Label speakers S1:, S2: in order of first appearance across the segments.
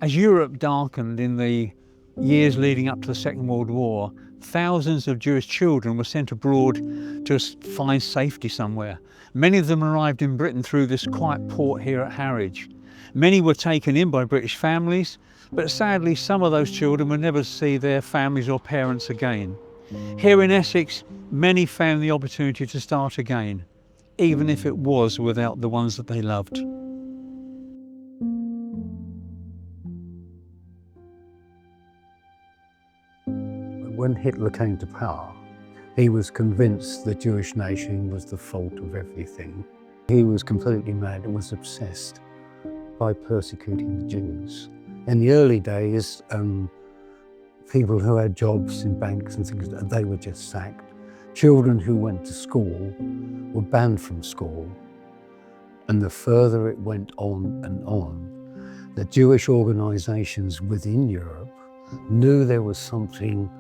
S1: As Europe darkened in the years leading up to the Second World War, thousands of Jewish children were sent abroad to find safety somewhere. Many of them arrived in Britain through this quiet port here at Harwich. Many were taken in by British families, but sadly some of those children would never see their families or parents again. Here in Essex, many found the opportunity to start again, even if it was without the ones that they loved.
S2: When Hitler came to power, he was convinced the Jewish nation was the fault of everything. He was completely mad and was obsessed by persecuting the Jews. In the early days, people who had jobs in banks and things, they were just sacked. Children who went to school were banned from school. And the further it went on and on, the Jewish organizations within Europe knew there was something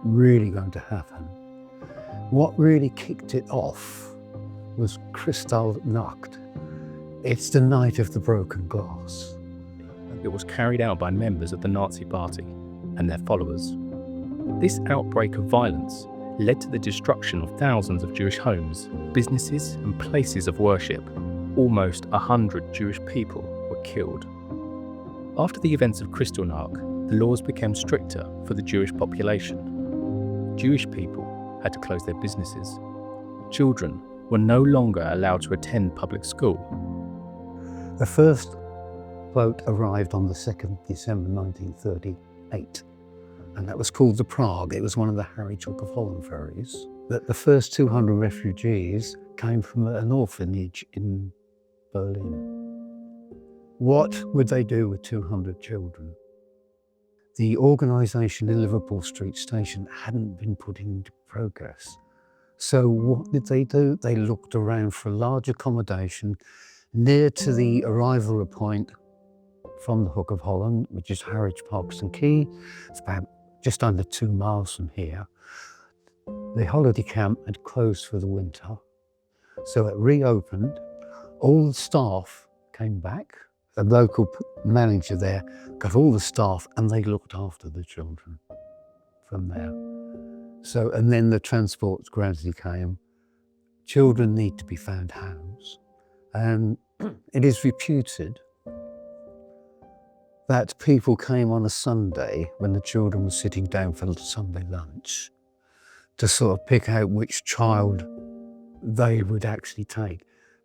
S2: really going to happen. What really kicked it off was Kristallnacht. It's the night of the broken glass.
S3: It was carried out by members of the Nazi Party and their followers. This outbreak of violence led to the destruction of thousands of Jewish homes, businesses and places of worship. Almost 100 Jewish people were killed. After the events of Kristallnacht, the laws became stricter for the Jewish population. Jewish people had to close their businesses. Children were no longer allowed to attend public school.
S2: The first boat arrived on the 2nd of December 1938, and that was called the Prague. It was one of the Harwich Hook of Holland ferries. The first 200 refugees came from an orphanage in Berlin. What would they do with 200 children? The organisation in Liverpool Street Station hadn't been put into progress. So what did they do? They looked around for a large accommodation near to the arrival point from the Hook of Holland, which is Harwich Parkston Quay. It's about just under 2 miles from here. The holiday camp had closed for the winter. So it reopened. All the staff came back. The local manager there got all the staff and they looked after the children from there. So, and then the transports gradually came. Children need to be found housed. And it is reputed that people came on a Sunday when the children were sitting down for the Sunday lunch to sort of pick out which child they would actually take.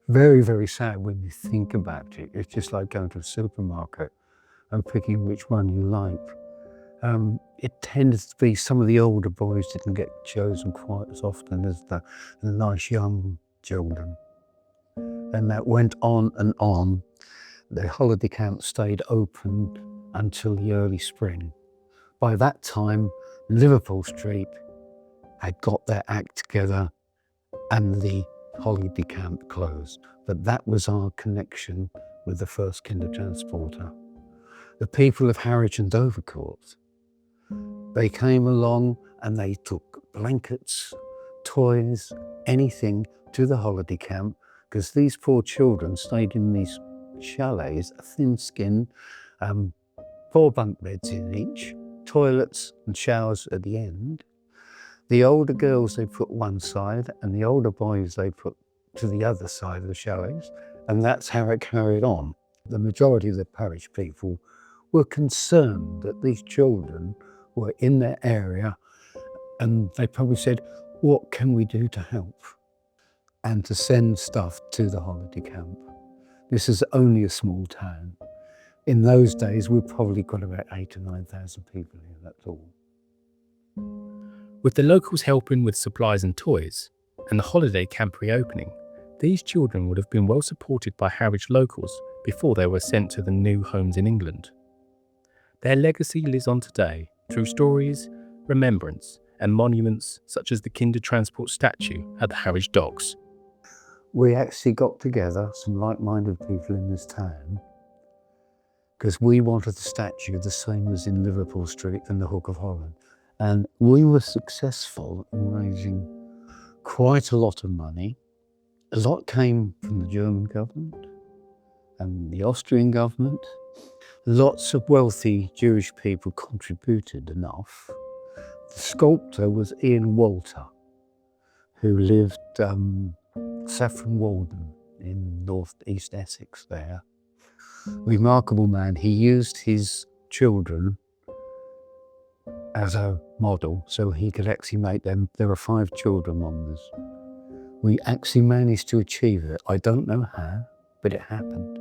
S2: Very, very sad when you think about it. It's just like going to a supermarket and picking which one you like. It tends to be some of the older boys didn't get chosen quite as often as the nice young children. And that went on and on. The holiday camp stayed open until the early spring. By that time, Liverpool Street had got their act together and the holiday camp closed. But that was our connection with the first Kindertransporter. The people of Harwich and Dovercourt, they came along and they took blankets, toys, anything to the holiday camp, because these poor children stayed in these chalets, thin skin, 4 bunk beds in each, toilets and showers at the end. The older girls they put one side and the older boys they put to the other side of the chalets, and that's how it carried on. The majority of the parish people were concerned that these children were in their area, and they probably said, what can we do to help? And to send stuff to the holiday camp. This is only a small town. In those days, we probably got about 8,000 or 9,000 people here, that's all.
S3: With the locals helping with supplies and toys, and the holiday camp reopening, these children would have been well supported by Harwich locals before they were sent to the new homes in England. Their legacy lives on today through stories, remembrance, and monuments such as the Kindertransport statue at the Harwich Docks.
S2: We actually got together, some like-minded people in this town, because we wanted the statue the same as in Liverpool Street and the Hook of Holland. And we were successful in raising quite a lot of money. A lot came from the German government and the Austrian government. Lots of wealthy Jewish people contributed enough. The sculptor was Ian Walter, who lived Saffron Walden in north-east Essex there. Remarkable man. He used his children as a model so he could actually make them. There are 5 children on this. We actually managed to achieve it. I don't know how, but it happened.